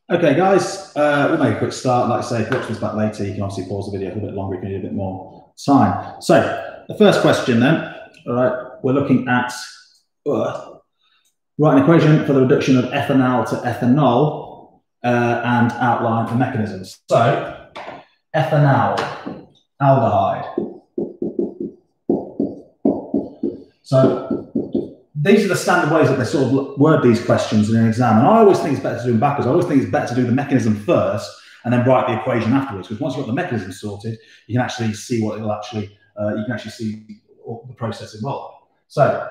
Okay, guys, we'll make a quick start. Like I say, if you watch this back later, you can obviously pause the video a bit longer if you need a bit more time. So, the first question then, all right, we're looking at write an equation for the reduction of ethanal to ethanol and outline the mechanisms. So, ethanal, aldehyde. So, these are the standard ways that they sort of word these questions in an exam. And I always think it's better to do them backwards. I always think it's better to do the mechanism first and then write the equation afterwards. Because once you've got the mechanism sorted, you can actually see what it'll actually, you can actually see the process involved. So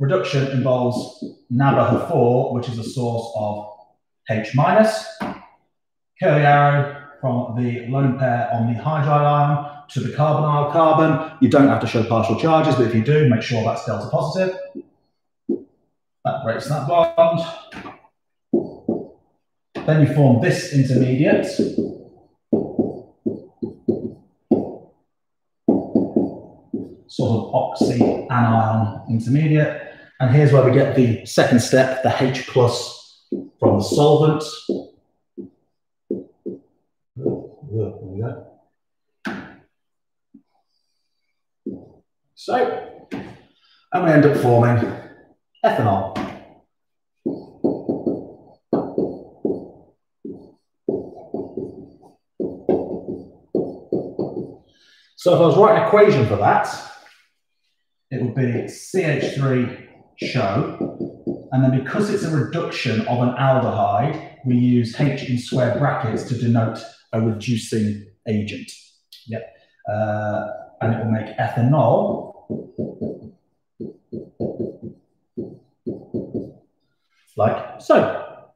reduction involves NaBH4, which is a source of H-, curly arrow from the lone pair on the hydride ion to the carbonyl carbon. You don't have to show partial charges, but if you do, make sure that's delta positive. That breaks that bond. Then you form this intermediate. Sort of oxyanion intermediate. And here's where we get the second step, the H+ from the solvent. There we go. So, and we end up forming ethanol. So if I was writing an equation for that, it would be CH3 show, and then because it's a reduction of an aldehyde, we use H in square brackets to denote a reducing agent. Yep. And it will make ethanol. Like so.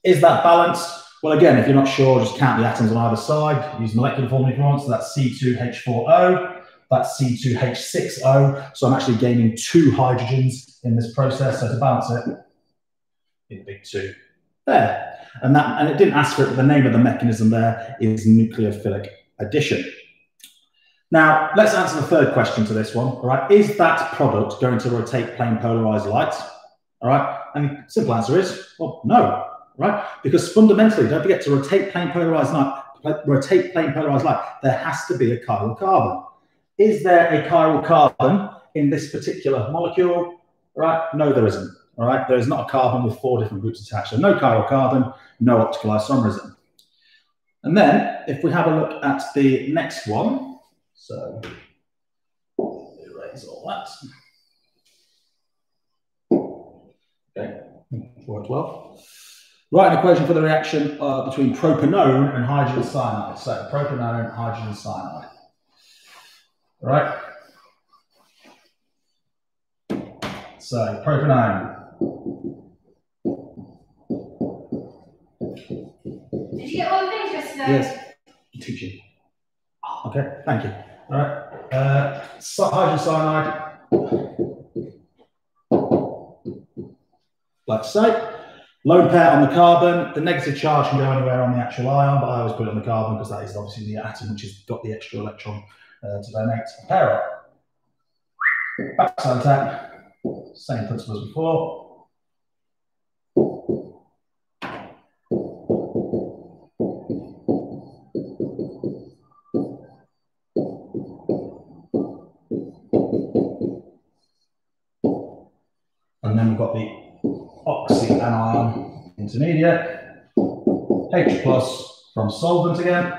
Is that balanced? Well, again, if you're not sure, just count the atoms on either side. Use molecular formula if you want. So that's C2H4O, that's C2H6O. So I'm actually gaining 2 hydrogens in this process. So to balance it, in big 2 there. And it didn't ask for it, but the name of the mechanism there is nucleophilic addition. Now, let's answer the third question to this one. All right, is that product going to rotate plane polarized light? All right, and the simple answer is, well, no, right? Because fundamentally, don't forget, to rotate plane polarized light, there has to be a chiral carbon. Is there a chiral carbon in this particular molecule? All right, no, there isn't. All right, there is not a carbon with 4 different groups attached. So no chiral carbon, no optical isomerism. And then, if we have a look at the next one, so erase all that. Okay, worked well. Write an equation for the reaction between propanone and hydrogen cyanide. So propanone, hydrogen cyanide. All right. So propanone. Did you get all the things yesterday? Yes. Teaching. Okay, thank you. All right. Hydrogen cyanide. Like so. Lone pair on the carbon. The negative charge can go anywhere on the actual ion, but I always put it on the carbon because that is obviously the atom which has got the extra electron to donate a pair of. Backside attack. Same principle as before. And then we've got the oxyanion intermediate, H+ from solvent again.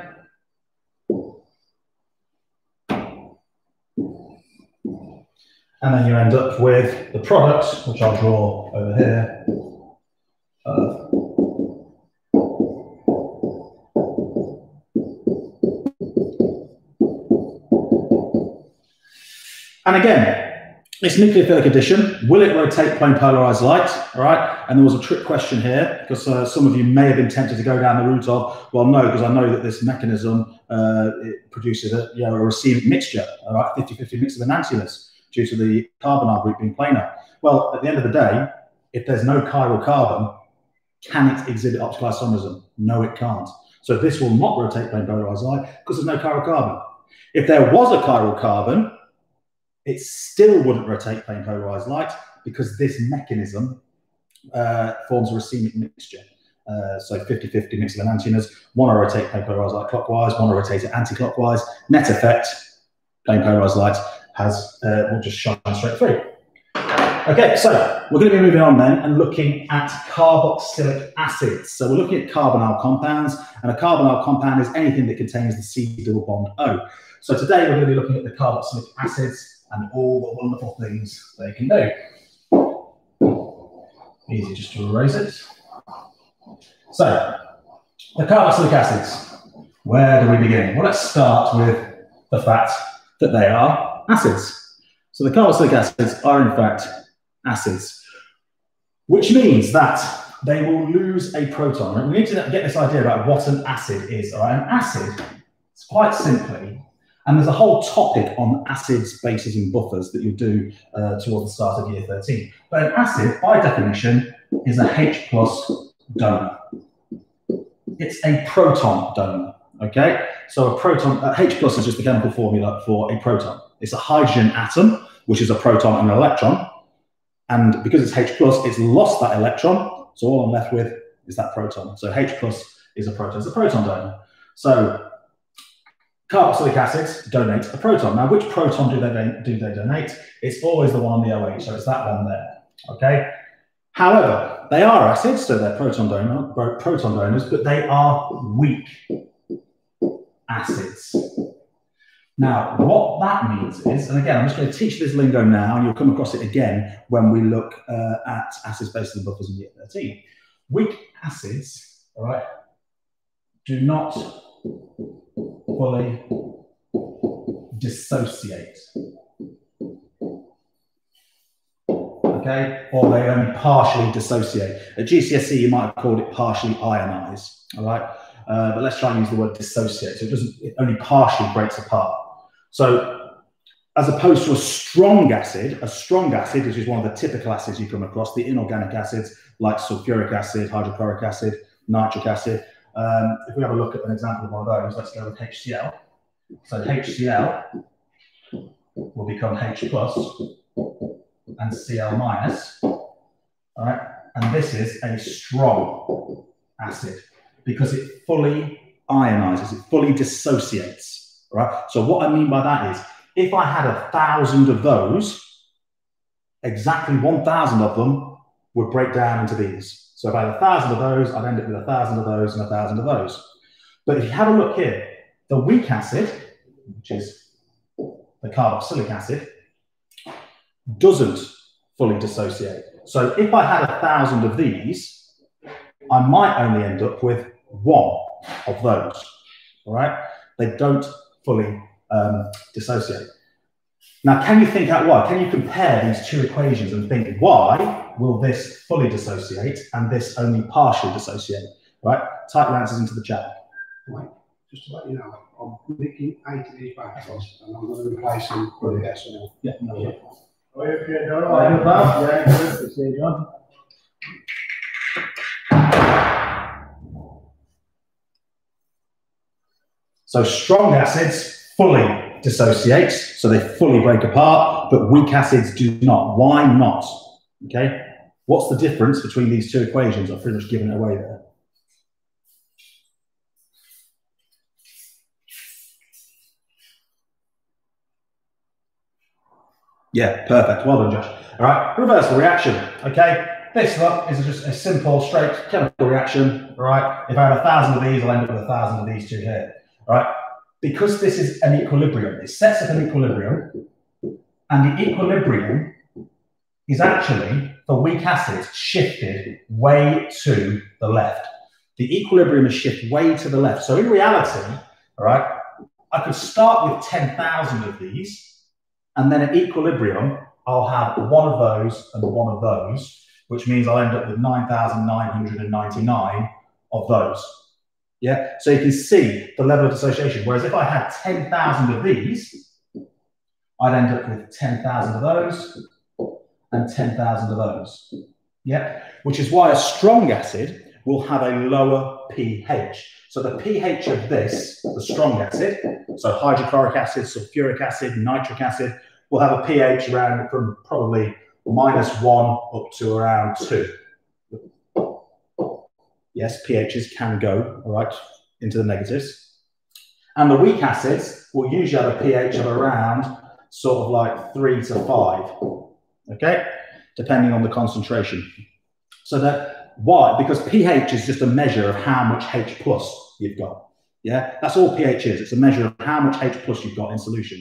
And then you end up with the product, which I'll draw over here. And again, it's nucleophilic addition. Will it rotate plane polarized light? All right. And there was a trick question here because some of you may have been tempted to go down the route of, well, no, because I know that this mechanism it produces a racemic mixture, all right, 50-50 mix of enantiomers due to the carbonyl group being planar. Well, at the end of the day, if there's no chiral carbon, can it exhibit optical isomerism? No, it can't. So this will not rotate plane polarized light because there's no chiral carbon. If there was a chiral carbon, it still wouldn't rotate plane polarized light because this mechanism forms a racemic mixture. So 50-50 mixing enantiomers. One will rotate plane polarized light clockwise, one will rotate it anti-clockwise. Net effect, plane polarized light will just shine straight through. Okay, so we're going to be moving on then and looking at carboxylic acids. So we're looking at carbonyl compounds, and a carbonyl compound is anything that contains the C double bond O. So today we're going to be looking at the carboxylic acids and all the wonderful things they can do. Easy just to erase it. So, the carboxylic acids, where do we begin? Well, let's start with the fact that they are acids. So the carboxylic acids are in fact acids, which means that they will lose a proton. Right? We need to get this idea about what an acid is. All right? An acid, it's quite simply, and there's a whole topic on acids, bases, and buffers that you'll do towards the start of year 13. But an acid, by definition, is a H+ donor. It's a proton donor, okay? So a proton, H+ is just the chemical formula for a proton. It's a hydrogen atom, which is a proton and an electron. And because it's H+, it's lost that electron. So all I'm left with is that proton. So H+ is a proton. It's a proton donor. So carboxylic acids donate a proton. Now, which proton do they donate? It's always the one on the OH, so it's that one there, okay? However, they are acids, so they're proton donors, but they are weak acids. Now, what that means is, and again, I'm just going to teach this lingo now, and you'll come across it again when we look at acids, bases, and buffers in year 13. Weak acids, all right, do not fully dissociate. Okay, or they only partially dissociate. At GCSE, you might have called it partially ionize. All right, but let's try and use the word dissociate. So it only partially breaks apart. So, as opposed to a strong acid, which is one of the typical acids you come across, the inorganic acids like sulfuric acid, hydrochloric acid, nitric acid. If we have a look at an example of one of those, let's go with HCl. So HCl will become H+ and Cl-. All right, and this is a strong acid because it fully ionizes, it fully dissociates. All right, so what I mean by that is, if I had 1,000 of those, exactly 1,000 of them would break down into these. So if I had 1,000 of those, I'd end up with 1,000 of those and 1,000 of those. But if you have a look here, the weak acid, which is the carboxylic acid, doesn't fully dissociate. So if I had 1,000 of these, I might only end up with one of those. All right, they don't fully dissociate. Now, can you think out why? Can you compare these two equations and think, why will this fully dissociate and this only partially dissociate? Right? Type your answers into the chat. Right. Just to let you know, I'm making 8 of these backwards and I'm going to replace them with a decimal. Yeah, no. Yeah. So strong acids fully dissociate, so they fully break apart, but weak acids do not. Why not? Okay, what's the difference between these two equations? I've pretty much given it away there. Yeah, perfect. Well done, Josh. All right, reversible reaction. Okay, this is just a simple, straight chemical reaction. All right, if I have 1,000 of these, I'll end up with 1,000 of these two here. All right, because this is an equilibrium, it sets up an equilibrium, and the equilibrium is actually, for weak acids, shifted way to the left. The equilibrium is shifted way to the left. So in reality, all right, I could start with 10,000 of these, and then at equilibrium, I'll have one of those and one of those, which means I'll end up with 9,999 of those. Yeah, so you can see the level of dissociation. Whereas if I had 10,000 of these, I'd end up with 10,000 of those and 10,000 of those. Yeah, which is why a strong acid will have a lower pH, So the pH of this, the strong acid, so hydrochloric acid, sulfuric acid, nitric acid, will have a pH around from probably -1 up to around 2. Yes, pHs can go, all right, into the negatives. And the weak acids will usually have a pH of around sort of like 3 to 5, okay, depending on the concentration. So that, why? Because pH is just a measure of how much H plus you've got. Yeah, that's all pH is. It's a measure of how much H plus you've got in solution.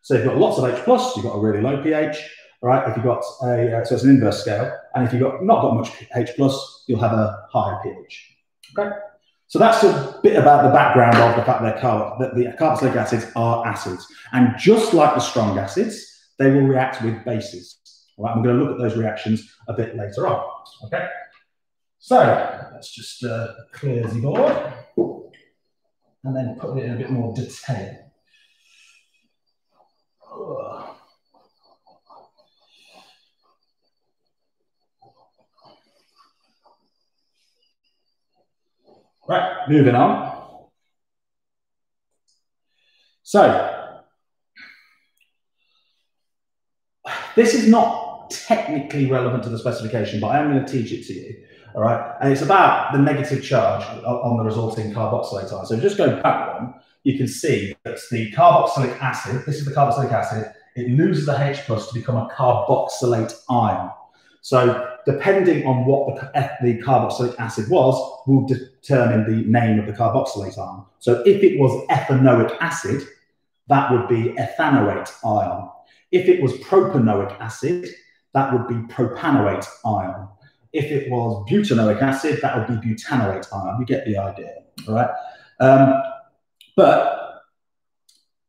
So if you've got lots of H plus, you've got a really low pH, right? If you've got a, so it's an inverse scale. And if you've not got much H plus, you'll have a higher pH. Okay. So that's a bit about the background of the fact that the carboxylic acids are acids. And just like the strong acids, they will react with bases. All right, I'm going to look at those reactions a bit later on. Okay. So let's just clear the board and then put it in a bit more detail. Right, moving on. So, this is not technically relevant to the specification, but I am going to teach it to you. All right, and it's about the negative charge on the resulting carboxylate ion. So just go back one, you can see that the carboxylic acid, this is the carboxylic acid, it loses the H plus to become a carboxylate ion. So depending on what the carboxylic acid was, will determine the name of the carboxylate ion. So if it was ethanoic acid, that would be ethanoate ion. If it was propanoic acid, that would be propanoate ion. If it was butanoic acid, that would be butanoate ion. You get the idea, all right? But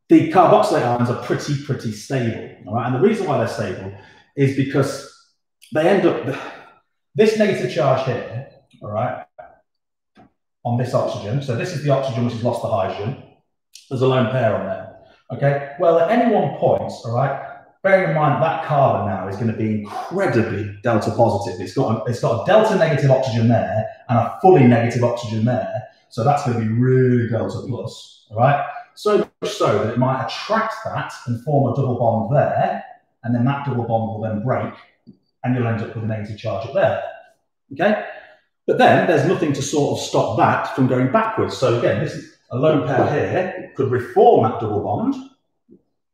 the carboxylate ions are pretty stable, all right? And the reason why they're stable is because they end up, this negative charge here, all right, on this oxygen. So this is the oxygen which has lost the hydrogen. There's a lone pair on there, okay? Well, at any one point, all right, bearing in mind that carbon now is going to be incredibly delta positive. It's got a delta negative oxygen there and a fully negative oxygen there. So that's going to be really delta plus, all right? So much so that it might attract that and form a double bond there, and then that double bond will then break, and you'll end up with a negative charge up there, okay? But then there's nothing to sort of stop that from going backwards. So again, this is a lone pair here, could reform that double bond,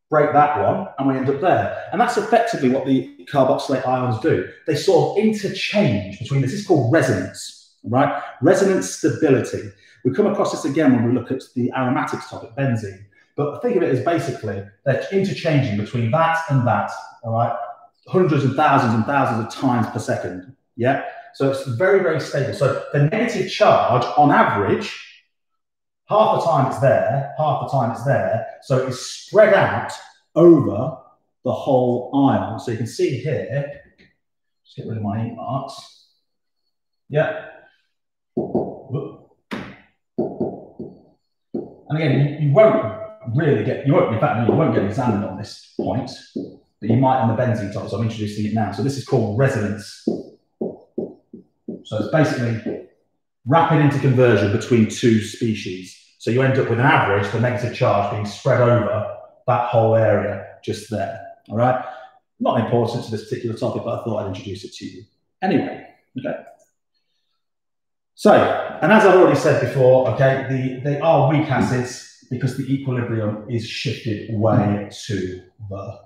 break that one, and we end up there. And that's effectively what the carboxylate ions do. They sort of interchange between this. This is called resonance, right? Resonance stability. We come across this again when we look at the aromatics topic, benzene. But think of it as basically they're interchanging between that and that, all right? Hundreds and thousands of times per second, yeah? So it's very stable. So the negative charge, on average, half the time it's there, half the time it's there. So it's spread out over the whole ion. So you can see here, just get rid of my ink marks. Yeah. And again, you won't really get, you won't get examined on this point, but you might on the benzene topic, so I'm introducing it now. So this is called resonance. So it's basically rapid interconversion between two species. So you end up with an average, the negative charge being spread over that whole area just there, all right? Not important to this particular topic, but I thought I'd introduce it to you. Anyway, okay. So, and as I've already said before, okay, they are weak acids because the equilibrium is shifted way to the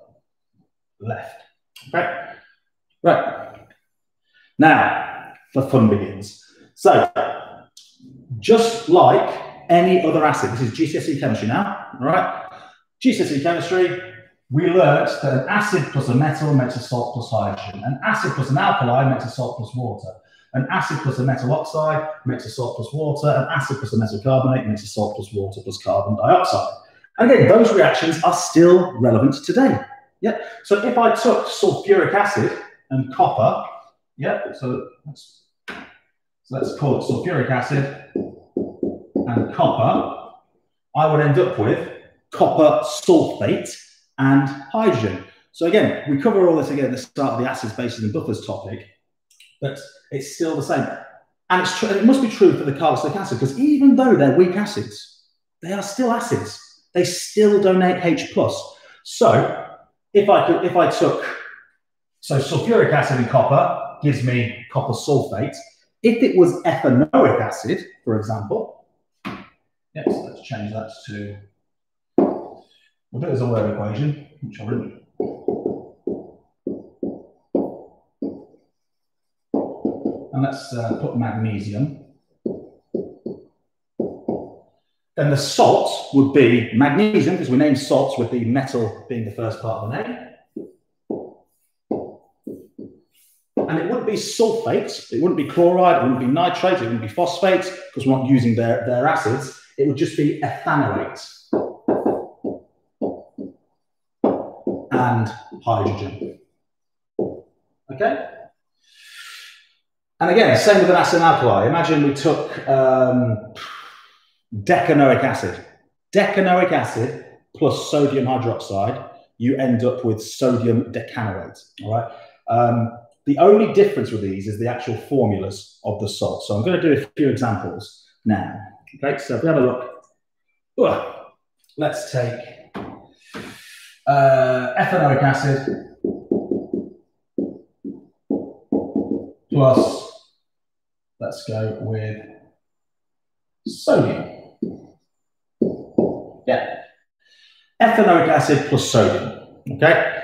left, okay? Right. Now, the fun begins. So, just like any other acid, this is GCSE chemistry now, all right? GCSE chemistry, we learnt that an acid plus a metal makes a salt plus hydrogen. An acid plus an alkali makes a salt plus water. An acid plus a metal oxide makes a salt plus water. An acid plus a metal carbonate makes a salt plus water plus carbon dioxide. And again, those reactions are still relevant today. Yeah. So if I took sulfuric acid and copper, yeah, so let's call it sulfuric acid and copper, I would end up with copper sulfate and hydrogen. So again, we cover all this again at the start of the acids, bases and buffers topic, but it's still the same. And it must be true for the carboxylic acid, because even though they're weak acids, they are still acids. They still donate H+. So if I took, so sulfuric acid and copper gives me copper sulfate. If it was ethanoic acid, for example, yes, let's change that to, we'll do it as a word equation, which I'll do. And let's put magnesium. Then the salt would be magnesium, because we named salts with the metal being the first part of the name. And it wouldn't be sulfates, it wouldn't be chloride, it wouldn't be nitrates, it wouldn't be phosphates, because we're not using their acids. It would just be ethanoate and hydrogen. Okay? And again, same with an acid and alkali. Imagine we took decanoic acid. Decanoic acid plus sodium hydroxide, you end up with sodium decanoate. All right. The only difference with these is the actual formulas of the salt. So I'm going to do a few examples now. Okay, so if we have a look, let's take ethanoic acid plus, let's go with sodium. Yeah, ethanoic acid plus sodium. Okay.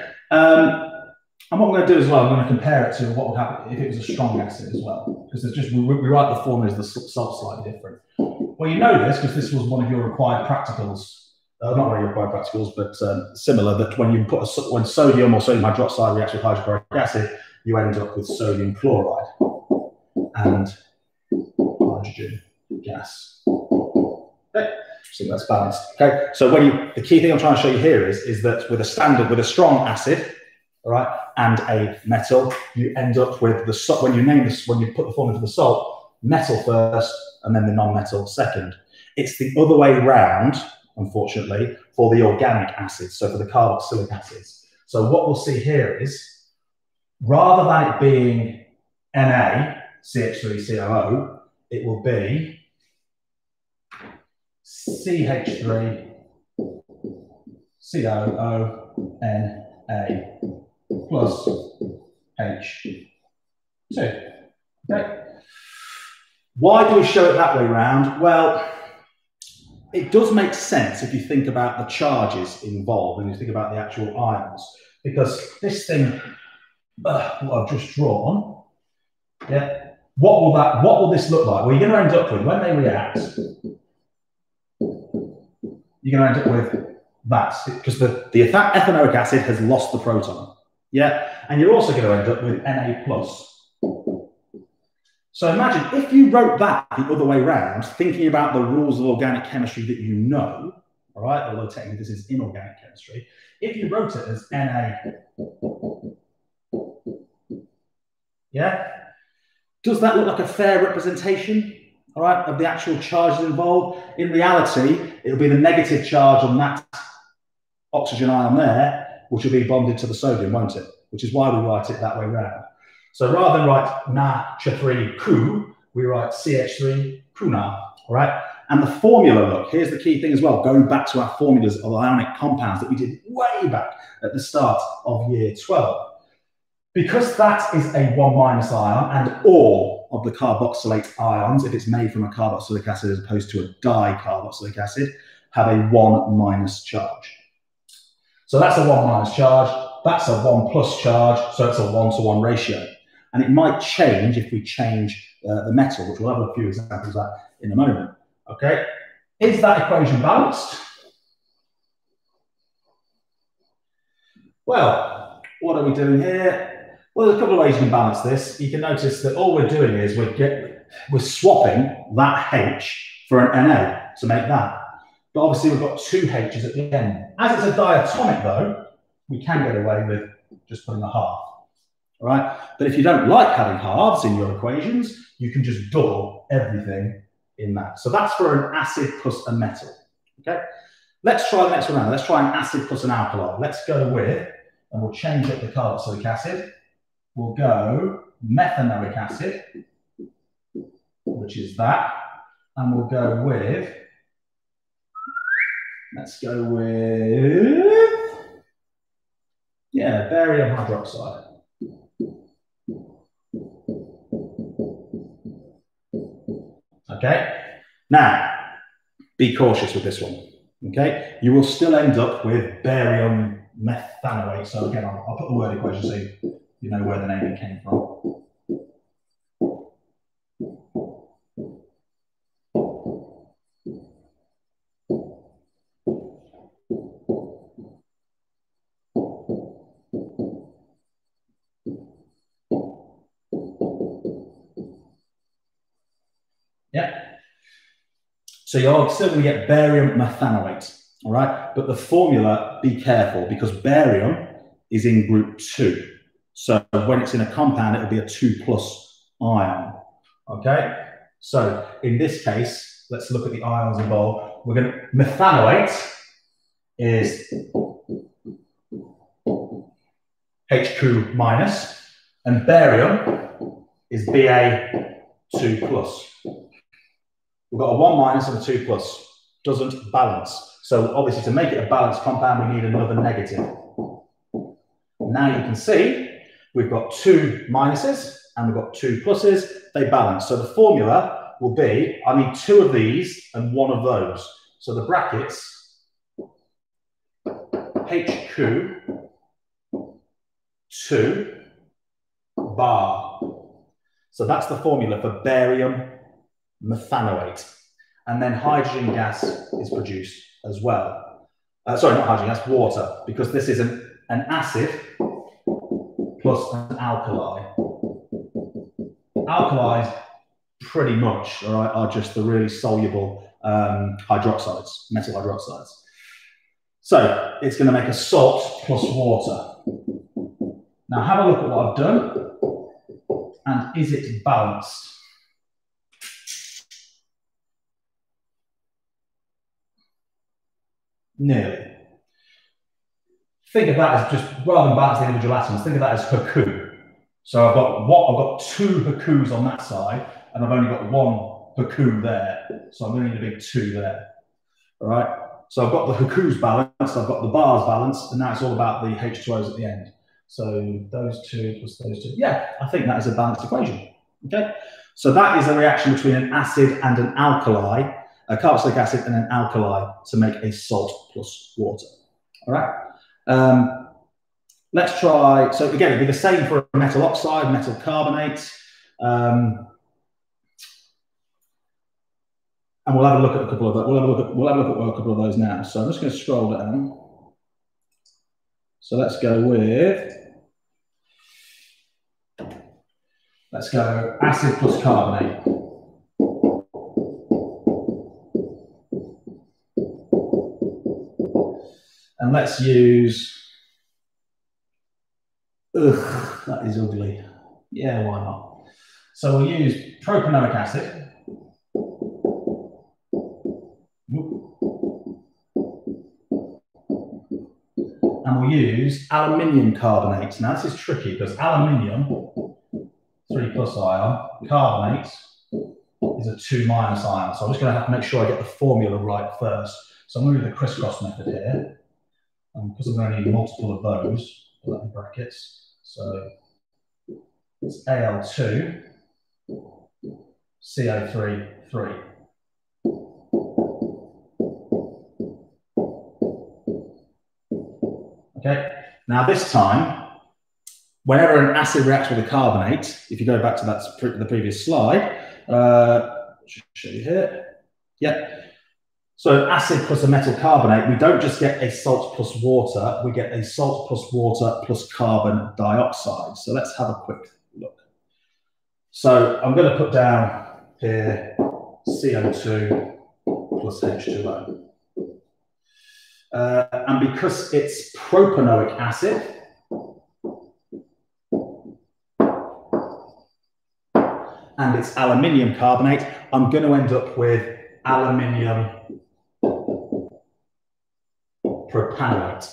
And what I'm going to do as well, I'm going to compare it to what would happen if it was a strong acid as well, because there's just we write the formulas, the salt slightly different. Well, you know this because this was one of your required practicals, not one of your required practicals, but similar. That when you put when sodium or sodium hydroxide reacts with hydrochloric acid, you end up with sodium chloride and hydrogen gas. Okay, so that's balanced. Okay, so when the key thing I'm trying to show you here is that with a strong acid, all right, and a metal, you end up with the salt. When you name this, when you put the formula for the salt, metal first and then the non-metal second. It's the other way round, unfortunately, for the organic acids, so for the carboxylic acids. So what we'll see here is, rather than it being NaCH3COO, it will be CH3 COO Na plus H2. Okay. Why do we show it that way round? Well, it does make sense if you think about the charges involved and you think about the actual ions, because this thing, what I've just drawn, yeah. What will this look like? Well, you're going to end up with, when they react, you're going to end up with that, because the ethanoic acid has lost the proton. Yeah, and you're also going to end up with Na+. So imagine if you wrote that the other way round, thinking about the rules of organic chemistry that you know, all right, although technically this is inorganic chemistry, if you wrote it as Na, yeah, does that look like a fair representation, all right, of the actual charges involved? In reality, it'll be the negative charge on that oxygen ion there, which will be bonded to the sodium, won't it? Which is why we write it that way round. So rather than write Na-3Cu, we write CH3Cu-Na, all right? And the formula, look, here's the key thing as well, going back to our formulas of ionic compounds that we did way back at the start of year 12. Because that is a 1- ion, and all of the carboxylate ions, if it's made from a carboxylic acid as opposed to a dicarboxylic acid, have a 1- charge. So that's a 1- charge, that's a 1+ charge, so it's a 1-to-1 ratio. And it might change if we change the metal, which we'll have a few examples of that in a moment. Okay, is that equation balanced? Well, what are we doing here? Well, there's a couple of ways you can balance this. You can notice that all we're doing is we're swapping that H for an Na to make that. But obviously we've got 2 H's at the end. As it's a diatomic though, we can get away with just putting a half. All right, but if you don't like having halves in your equations, you can just double everything in that. So that's for an acid plus a metal. Okay, let's try the next one now. Let's try an acid plus an alkali. Let's go with, and we'll change up the carboxylic acid. We'll go methanoic acid which is that. And we'll go with, let's go with, yeah, barium hydroxide. Okay, now be cautious with this one. Okay, you will still end up with barium methanoate. So again, I'll put the word equation so you know where the naming came from. Yeah. So you're still going to get barium methanoate, all right? But the formula, be careful, because barium is in group 2. So when it's in a compound, it'll be a 2+ ion, okay? So in this case, let's look at the ions involved. We're going to, methanoate is HQ minus, and barium is Ba2+. We've got a 1- and a 2+. Doesn't balance. So obviously to make it a balanced compound, we need another negative. Now you can see we've got 2 minuses and we've got 2 pluses. They balance. So the formula will be, I need 2 of these and 1 of those. So the brackets, HQ 2 bar. So that's the formula for barium methanoate. And then hydrogen gas is produced as well. Sorry, not hydrogen gas, water, because this is an acid plus an alkali. Alkalis, pretty much, all right, are just the really soluble hydroxides, metal hydroxides. So it's going to make a salt plus water. Now have a look at what I've done, and is it balanced? Nearly. Think of that as just, rather than balancing individual atoms, think of that as Haku. So I've got 2 Hakus on that side, and I've only got 1 Haku there. So I'm going to need a big 2 there. All right. So I've got the Hakus balanced, I've got the bars balanced, and now it's all about the H2Os at the end. So those 2 plus those 2. Yeah, I think that is a balanced equation. Okay. So that is a reaction between an acid and an alkali, a carboxylic acid and an alkali, to make a salt plus water. All right. Let's try. So again, it'll be the same for a metal oxide, metal carbonate, and we'll have a look at a couple of those. We'll have a look at a couple of those now. So I'm just going to scroll down. So let's go with. Let's go acid plus carbonate. And let's use, that is ugly. Yeah, why not? So we'll use propanoic acid. And we'll use aluminium carbonate. Now this is tricky because aluminium, 3+ ion, carbonate is a 2- ion. So I'm just going to have to make sure I get the formula right first. So I'm going to do the crisscross method here. Because I'm going to need multiple of those, put that in brackets. So it's Al2, CO3, 3. Okay, now this time, whenever an acid reacts with a carbonate, if you go back to the previous slide, should show you here. Yeah. So acid plus a metal carbonate, we don't just get a salt plus water, we get a salt plus water plus carbon dioxide. So let's have a quick look. So I'm going to put down here CO2 plus H2O. And because it's propanoic acid, and it's aluminium carbonate, I'm going to end up with aluminium propanoate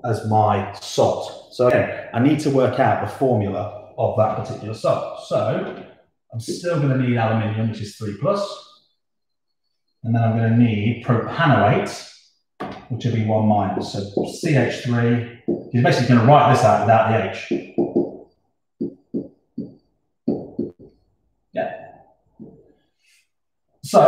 as my salt. So again, I need to work out the formula of that particular salt. So I'm still going to need aluminium, which is 3+. And then I'm going to need propanoate, which will be 1-. So CH3, he's basically going to write this out without the H. Yeah. So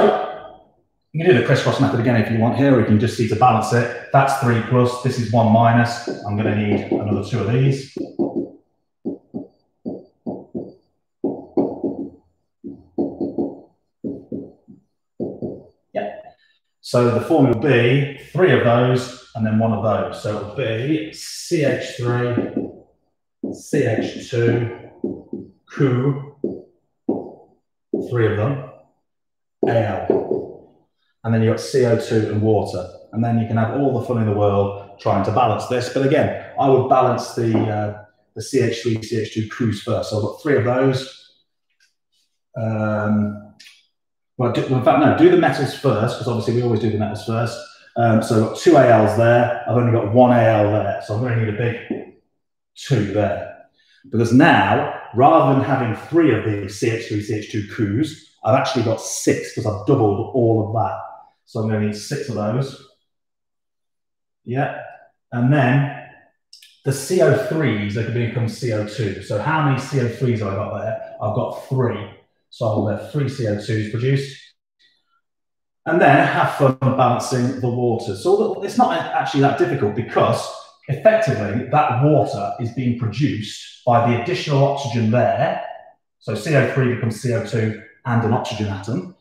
you can do the crisscross method again if you want here, or you can just see to balance it. That's 3+, this is 1-. I'm going to need another 2 of these. So the formula will be 3 of those and then 1 of those. So it'll be CH3, CH2, Cu, 3 of them, Al. And then you've got CO2 and water. And then you can have all the fun in the world trying to balance this. But again, I would balance the CH3, CH2 Cus first. So I've got 3 of those. Well, in fact, no, do the metals first, because obviously we always do the metals first. So I've got 2 Als there. I've only got 1 Al there. So I'm going to need a big 2 there. Because now, rather than having 3 of these CH3, CH2 Cus, I've actually got 6 because I've doubled all of that. So I'm going to need 6 of those. Yeah. And then the CO3s, they can become CO2. So how many CO3s have I got there? I've got 3. So I'll have 3 CO2s produced. And then have fun balancing the water. So it's not actually that difficult because effectively that water is being produced by the additional oxygen there. So CO3 becomes CO2 and an oxygen atom.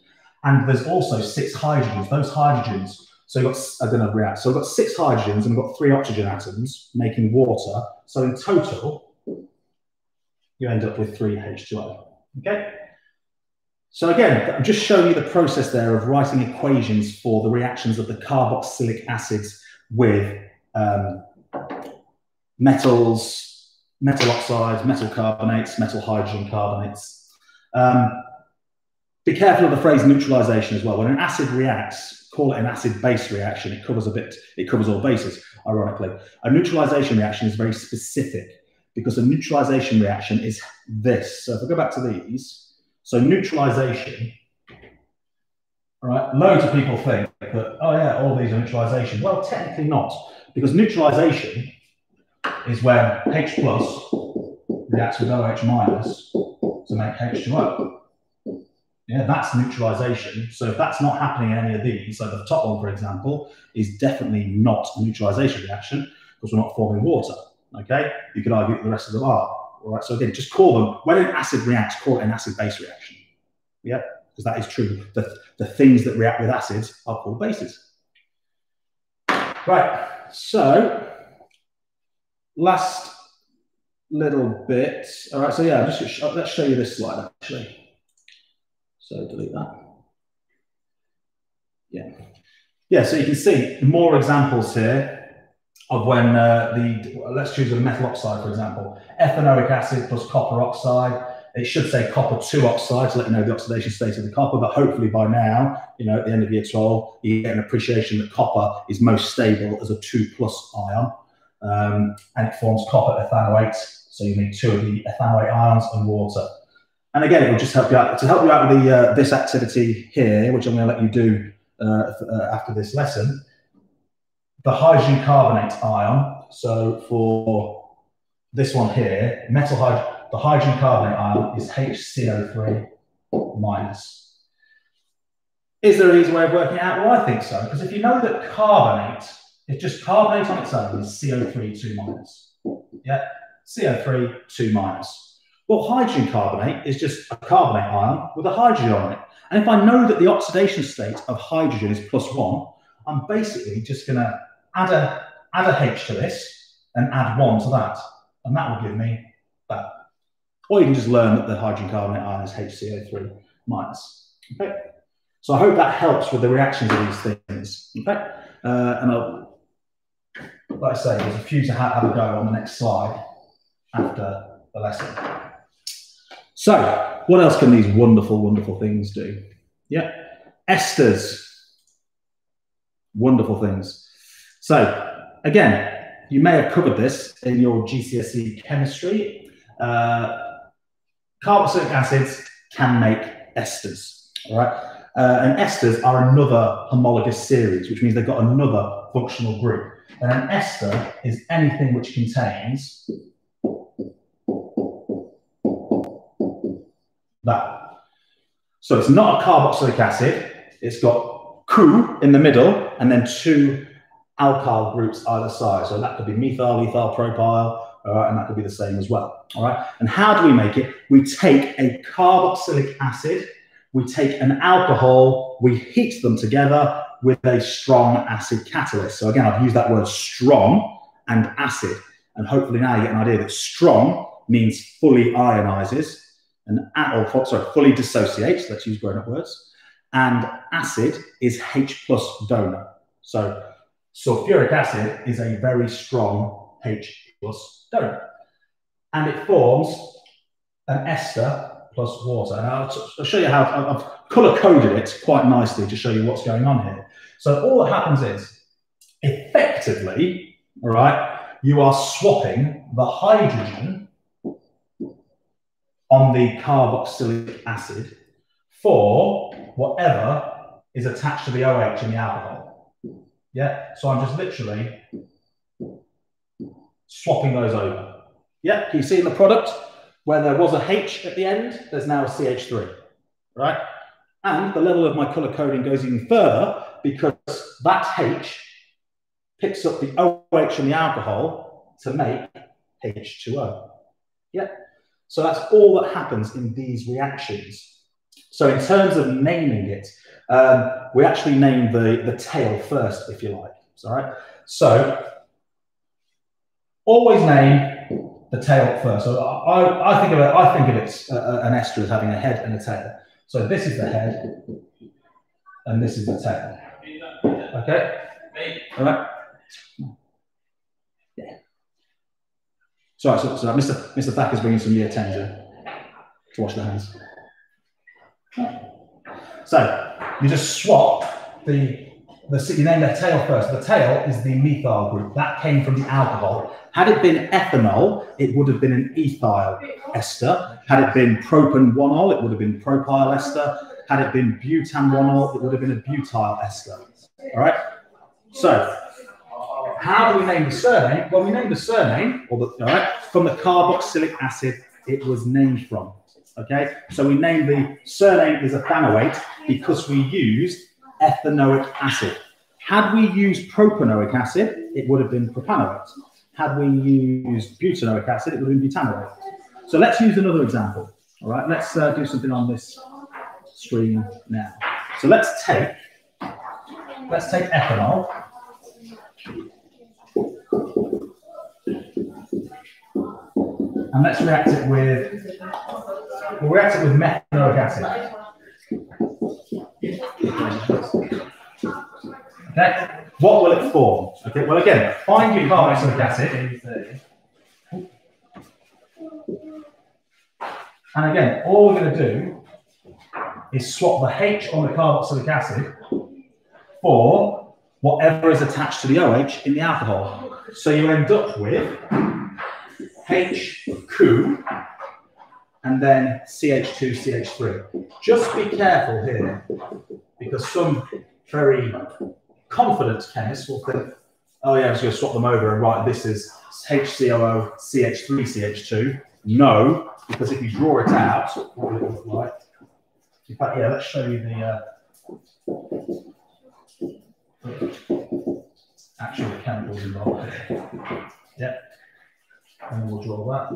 And there's also 6 hydrogens. Those hydrogens, so you've got, are going to react. So I've got 6 hydrogens and I've got 3 oxygen atoms making water. So in total, you end up with 3 H2O. Okay? So again, I'm just showing you the process there of writing equations for the reactions of the carboxylic acids with metals, metal oxides, metal carbonates, metal hydrogen carbonates. Be careful of the phrase neutralization as well. When an acid reacts, call it an acid-base reaction. It covers all bases, ironically. A neutralization reaction is very specific because a neutralization reaction is this. So if I go back to these, so neutralization, all right, loads of people think that, oh yeah, all these are neutralization. Well, technically not, because neutralization is when H plus reacts with OH minus to make H2O. Yeah, that's neutralization. So if that's not happening in any of these, so the top one, for example, is definitely not a neutralization reaction because we're not forming water, okay? You could argue that the rest of them are. All right, so again, just call them, when an acid reacts, call it an acid-base reaction. Yeah, because that is true. The things that react with acids are called bases. Right, so last little bit. All right, so yeah, let's show you this slide actually. So delete that. Yeah. Yeah, so you can see more examples here of when let's choose a metal oxide, for example. Ethanoic acid plus copper oxide. It should say copper 2 oxide to let you know the oxidation state of the copper, but hopefully by now, you know, at the end of year 12, you get an appreciation that copper is most stable as a 2+ ion, and it forms copper ethanoate. So you need 2 of the ethanoate ions and water. And again, it will just help you out. To help you out with this activity here, which I'm going to let you do after this lesson, the hydrogen carbonate ion. So for this one here, the hydrogen carbonate ion is HCO3 minus. Is there an easy way of working it out? Well, I think so, because if you know that carbonate, if just carbonate on its own is CO3 2 minus. Yeah, CO3 2 minus. Well, hydrogen carbonate is just a carbonate ion with a hydrogen on it. And if I know that the oxidation state of hydrogen is +1, I'm basically just going to add a H to this and add 1 to that. And that will give me that. Or you can just learn that the hydrogen carbonate ion is HCO3 minus. Okay. So I hope that helps with the reactions of these things. Okay. And I'll, like I say, there's a few to have a go on the next slide after the lesson. So, what else can these wonderful, wonderful things do? Yeah, esters. Wonderful things. So, again, you may have covered this in your GCSE chemistry. carboxylic acids can make esters, all right? And esters are another homologous series, which means they've got another functional group. And an ester is anything which contains that. So it's not a carboxylic acid. It's got Cu in the middle and then two alkyl groups either side. So that could be methyl, ethyl, propyl, and that could be the same as well. All right. And how do we make it? We take a carboxylic acid, we take an alcohol, we heat them together with a strong acid catalyst. So again, I've used that word strong and acid. And hopefully now you get an idea that strong means fully ionizes, and fully dissociates. Let's use grown-up words. And acid is H plus donor. So sulfuric acid is a very strong H plus donor. And it forms an ester plus water. And I'll show you how I've color-coded it quite nicely to show you what's going on here. So all that happens is, effectively, all right, you are swapping the hydrogen on the carboxylic acid for whatever is attached to the OH in the alcohol. Yeah, so I'm just literally swapping those over. Yeah, can you see in the product where there was a H at the end, there's now a CH3, right? And the level of my color coding goes even further because that H picks up the OH in the alcohol to make H2O. Yeah. So that's all that happens in these reactions. So in terms of naming it, we actually name the tail first, if you like. All right. So always name the tail first. So I think of it an ester as having a head and a tail. So this is the head, and this is the tail. Okay. All right. Yeah. Sorry, so Mr. Thacker's bringing some year 10s in to wash their hands. So you just swap you name the tail first. The tail is the methyl group. That came from the alcohol. Had it been ethanol, it would have been an ethyl ester. Had it been propan-1-ol, it would have been propyl ester. Had it been butan-1-ol, it would have been a butyl ester. All right? So how do we name the surname? Well, we name the surname, all right, from the carboxylic acid it was named from. Okay, so we named the surname as ethanoate because we used ethanoic acid. Had we used propanoic acid, it would have been propanoate. Had we used butanoic acid, it would have been butanoate. So let's use another example. All right, let's do something on this screen now. So let's take ethanol. And let's react it with, methanoic acid. Okay, what will it form? Okay, well again, find your carboxylic acid. And again, all we're going to do is swap the H on the carboxylic acid for whatever is attached to the OH in the alcohol. So you end up with HQ and then CH2, CH3. Just be careful here, because some very confident chemists will think, oh yeah, I'm just going to swap them over and write this is HCOO, CH3, CH2. No, because if you draw it out, what will it look like? In fact, yeah, let's show you the actual chemicals involved here. Yeah. And we'll draw that.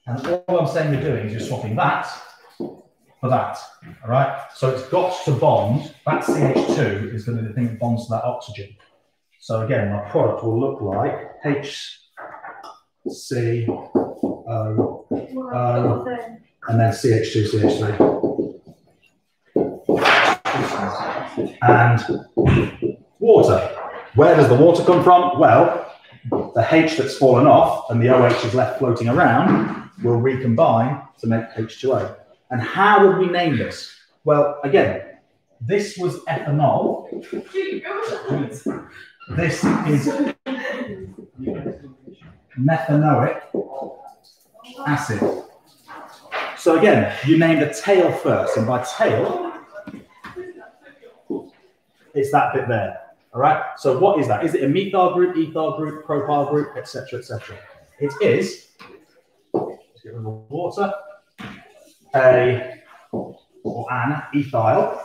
And all I'm saying you're doing is you're swapping that for that. All right? So it's got to bond. That CH2 is going to be the thing that bonds to that oxygen. So again, my product will look like HCOO and then CH2, CH3. And water. Where does the water come from? Well, the H that's fallen off and the OH is left floating around will recombine to make H2O. And how would we name this? Well, again, this was ethanol. This is methanoic acid. So again, you name the tail first, and by tail, it's that bit there. All right. So what is that? Is it a methyl group, ethyl group, propyl group, etc., etc.? It is. Let's get rid of the water. An ethyl.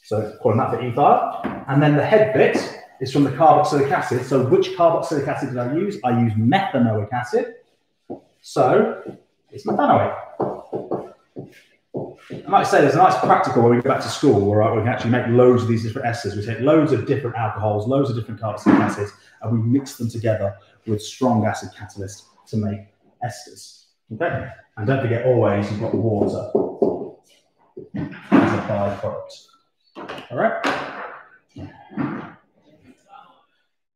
So calling that for ethyl. And then the head bit is from the carboxylic acid. So which carboxylic acid did I use? I used methanoic acid. So it's methanoic. And like I say, there's a nice practical when we go back to school where we can actually make loads of these different esters. We take loads of different alcohols, loads of different carboxylic acids, and we mix them together with strong acid catalyst to make esters. Okay? And don't forget, always you've got water as a byproduct. All right?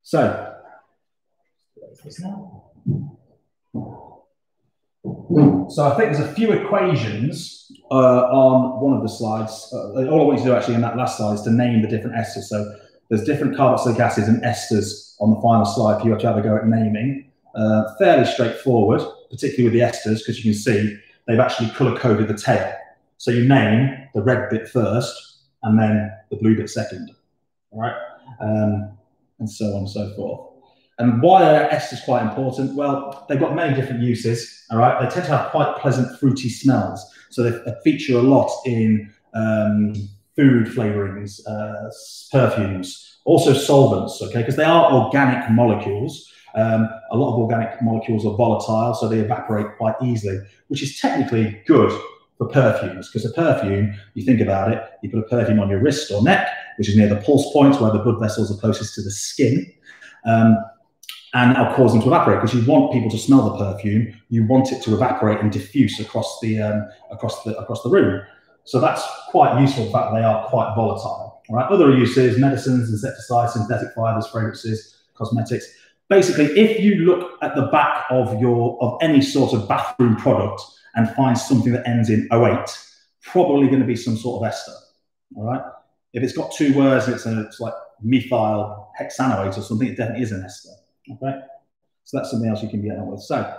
So, so I think there's a few equations on one of the slides. All I want you to do actually in that last slide is to name the different esters. So there's different carboxylic acids and esters on the final slide for you to have a go at naming. Fairly straightforward, particularly with the esters, because you can see they've actually colour-coded the tail. So you name the red bit first and then the blue bit second. All right? And so on and so forth. And why are esters quite important? Well, they've got many different uses, all right? They tend to have quite pleasant fruity smells. So they feature a lot in food flavorings, perfumes, also solvents, okay? Because they are organic molecules. A lot of organic molecules are volatile, so they evaporate quite easily, which is technically good for perfumes, because a perfume, you think about it, you put a perfume on your wrist or neck, which is near the pulse point where the blood vessels are closest to the skin. And that'll cause them to evaporate, because you want people to smell the perfume. You want it to evaporate and diffuse across the room. So that's quite useful, the fact that they are quite volatile. All right. Other uses: medicines, insecticides, synthetic fibers, fragrances, cosmetics. Basically, if you look at the back of any sort of bathroom product and find something that ends in 08, probably going to be some sort of ester. All right. If it's got two words, it's like methyl hexanoate or something, it definitely is an ester. Okay, so that's something else you can get on with. So